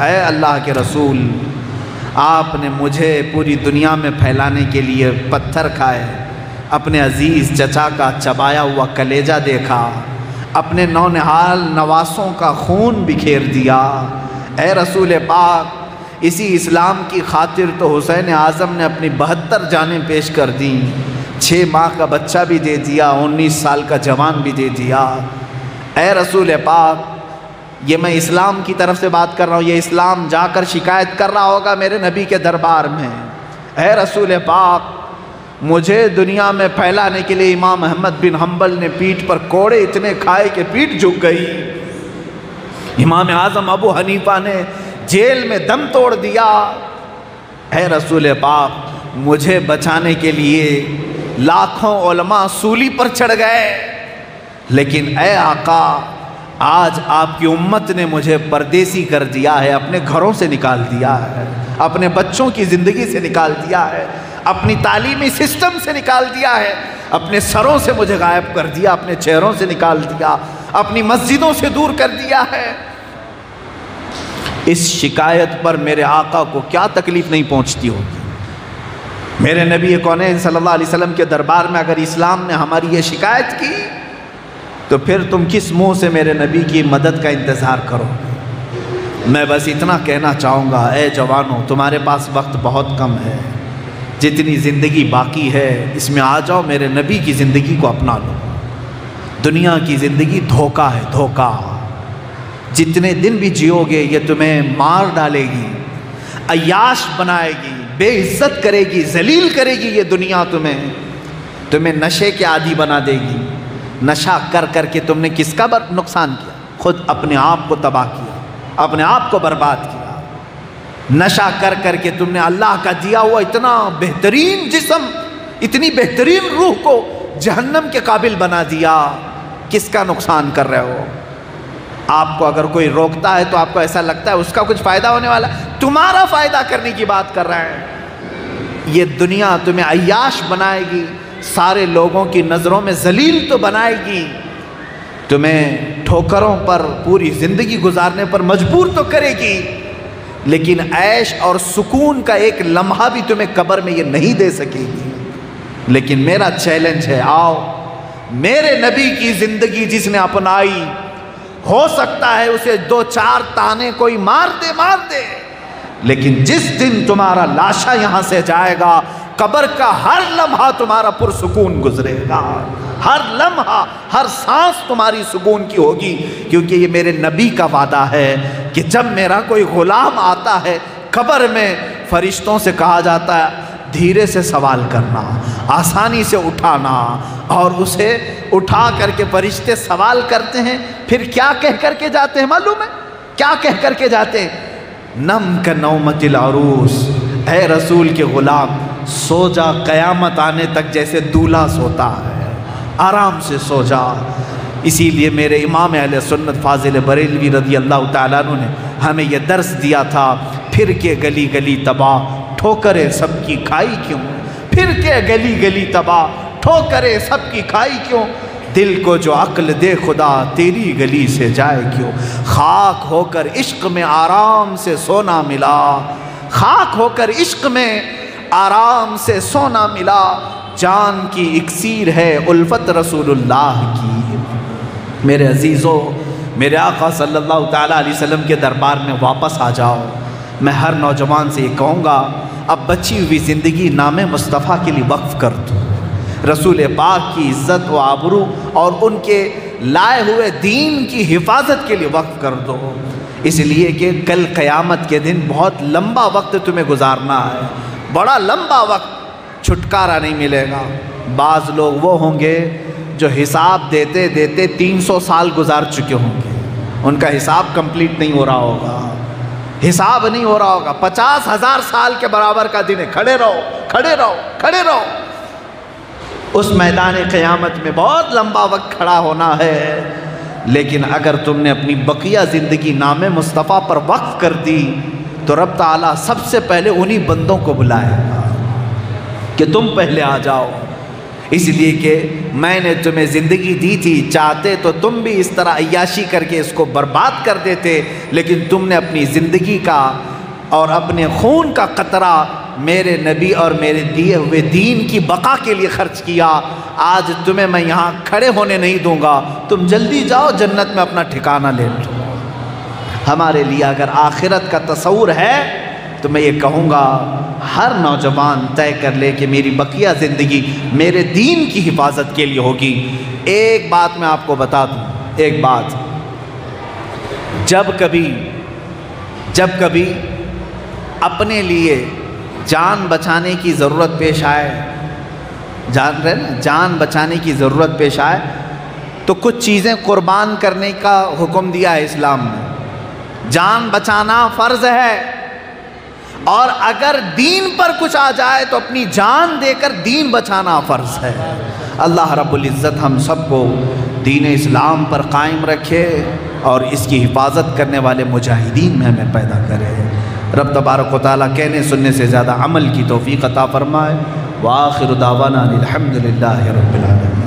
اے اللہ کے رسول، آپ نے مجھے پوری دنیا میں پھیلانے کے لیے پتھر کھائے، اپنے عزیز چچا کا چبایا ہوا کلیجہ دیکھا، اپنے نونہال نواسوں کا خون بکھیر دیا۔ اے رسول پاک، اسی اسلام کی خاطر تو حسین اعظم نے اپنی 72 جانیں پیش کر دیں، 6 ماہ کا بچہ بھی دے دیا، 19 سال کا جوان بھی دے دیا۔ اے رسول پاک، یہ میں اسلام کی طرف سے بات کر رہا ہوں، یہ اسلام جا کر شکایت کر رہا ہوگا میرے نبی کے دربار میں، اے رسول پاک، مجھے دنیا میں پھیلانے کے لیے امام احمد بن حنبل نے پیٹھ پر کوڑے اتنے کھائے کہ پیٹھ جھک گئی، امام اعظم ابو حنیفہ نے جیل میں دم توڑ دیا۔ اے رسول پاک، مجھے بچانے کے لیے لاکھوں علماء سولی پر چڑھ گئے، لیکن اے آقا، آج آپ کی امت نے مجھے پردیسی کر دیا ہے، اپنے گھروں سے نکال دیا ہے، اپنے بچوں کی زندگی سے نکال دیا ہے، اپنی تعلیمی سسٹم سے نکال دیا ہے، اپنے سروں سے مجھے غائب کر دیا، اپنے چہروں سے نکال دیا، اپنی مسجدوں سے دور کر دیا ہے۔ اس شکایت پر میرے آقا کو کیا تکلیف نہیں پہنچتی ہوگی؟ میرے نبی کونین صلی اللہ علیہ وسلم کے دربار میں اگر اسلام نے ہماری یہ شکایت کی تو پھر تم کس منہ سے میرے نبی کی مدد کا انتظار کرو؟ میں بس اتنا کہنا چاہوں گا، اے جوانوں، تمہارے پاس وقت بہت کم ہے، جتنی زندگی باقی ہے اس میں آ جاؤ، میرے نبی کی زندگی کو اپنا لو۔ دنیا کی زندگی دھوکہ ہے، دھوکہ، جتنے دن بھی جیو گے یہ تمہیں مار ڈالے گی، عیاش بنائے گی، بے عزت کرے گی، ذلیل کرے گی یہ دنیا، تمہیں نشے کے عادی بنا دے گی۔ نشہ کر کر کے تم نے کس کا نقصان کیا؟ خود اپنے آپ کو تباہ کیا، اپنے آپ کو برباد کیا۔ نشہ کر کر کے تم نے اللہ کا دیا ہوا اتنا بہترین جسم، اتنی بہترین روح کو جہنم کے قابل بنا دیا۔ کس کا نقصان کر رہے ہو؟ آپ کو اگر کوئی روکتا ہے تو آپ کو ایسا لگتا ہے اس کا کچھ فائدہ ہونے والا ہے، تمہارا فائدہ کرنے کی بات کر رہا ہے۔ یہ دنیا تمہیں عیاش بنائے گی، سارے لوگوں کی نظروں میں ذلیل تو بنائے گی، تمہیں ٹھوکروں پر پوری زندگی گزارنے پر مجبور تو کرے گی، لیکن عیش اور سکون کا ایک لمحہ بھی تمہیں قبر میں یہ نہیں دے سکے گی۔ لیکن میرا چیلنج ہے، آؤ، میرے نبی کی زندگی جس نے اپنائی، ہو سکتا ہے اسے 2-4 تانے کوئی مار دے، لیکن جس دن تمہارا لاشا یہاں سے جائے گا، قبر کا ہر لمحہ تمہارا پرسکون گزرے گا، ہر لمحہ، ہر سانس تمہاری سکون کی ہوگی، کیونکہ یہ میرے نبی کا وعدہ ہے کہ جب میرا کوئی غلام آتا ہے قبر میں، فرشتوں سے کہا جاتا ہے دھیرے سے سوال کرنا، آسانی سے اٹھانا، اور اسے اٹھا کر کے فرشتے سوال کرتے ہیں، پھر کیا کہہ کر کے جاتے ہیں معلوم ہے؟ کیا کہہ کر کے جاتے ہیں؟ نم کا نومت العروس، اے رسول کے غلام، سو جا، قیامت آنے تک جیسے دولہا سوتا ہے، آرام سے سو جا۔ اسی لیے میرے امام اہل سنت فاضل بریلوی رضی اللہ تعالیٰ عنہ نے ہمیں یہ درس دیا تھا، پھر کے گلی گلی تباہ، ٹھوکریں سب کی کھائی کیوں؟ پھر کے گلی گلی تباہ، ٹھوکریں سب کی کھائی کیوں؟ دل کو جو عقل دے خدا، تیری گلی سے جائے کیوں؟ خاک ہو کر عشق میں آرام سے سونا ملا، خاک ہو کر عشق میں آرام سے سونا ملا، جان کی اکسیر ہے الفت رسول اللہ کی۔ میرے عزیزو، میرے آقا صلی اللہ تعالیٰ علیہ وسلم کے دربار میں واپس آ جاؤ۔ میں ہر نوجوان سے یہ کہوں گا، اب بچی ہوئی زندگی نام مصطفیٰ کے لیے وقف کر دو، رسول پاک کی عزت و آبرو اور ان کے لائے ہوئے دین کی حفاظت کے لیے وقف کر دو، اس لیے کہ کل قیامت کے دن بہت لمبا وقت تمہیں گزارنا ہے، بڑا لمبا وقت، چھٹکارا نہیں ملے گا۔ بعض لوگ وہ ہوں گے جو حساب دیتے دیتے 300 سال گزار چکے ہوں گے، ان کا حساب کمپلیٹ نہیں ہو رہا ہوگا، حساب نہیں ہو رہا ہوگا، 50,000 سال کے برابر کا دن ہے، کھڑے رہو، کھڑے رہو، کھڑے رہو۔ اس میدان قیامت میں بہت لمبا وقت کھڑا ہونا ہے، لیکن اگر تم نے اپنی بقیہ زندگی نام مصطفیٰ پر وقف کر دی تو رب تعالیٰ سب سے پہلے انہی بندوں کو بلائے گا کہ تم پہلے آ جاؤ۔ اس لیے کہ میں نے تمہیں زندگی دی تھی، چاہتے تو تم بھی اس طرح عیاشی کر کے اس کو برباد کر دیتے، لیکن تم نے اپنی زندگی کا اور اپنے خون کا قطرہ میرے نبی اور میرے دیے ہوئے دین کی بقا کے لیے خرچ کیا۔ آج تمہیں میں یہاں کھڑے ہونے نہیں دوں گا، تم جلدی جاؤ جنت میں اپنا ٹھکانہ لے لو۔ ہمارے لیے اگر آخرت کا تصور ہے تو میں یہ کہوں گا ہر نوجوان طے کر لے کہ میری بقیہ زندگی میرے دین کی حفاظت کے لیے ہوگی۔ ایک بات میں آپ کو بتا دوں، ایک بات، جب کبھی اپنے لیے جان بچانے کی ضرورت پیش آئے، جان رہے نا، جان بچانے کی ضرورت پیش آئے تو کچھ چیزیں قربان کرنے کا حکم دیا ہے اسلام نے۔ جان بچانا فرض ہے، اور اگر دین پر کچھ آ جائے تو اپنی جان دے کر دین بچانا فرض ہے۔ اللہ رب العزت ہم سب کو دین اسلام پر قائم رکھے اور اس کی حفاظت کرنے والے مجاہدین میں ہمیں پیدا کرے۔ رب تبارک و تعالیٰ کہنے سننے سے زیادہ عمل کی توفیق عطا فرمائے۔ وآخر دعوانا الحمدللہ رب العالمین۔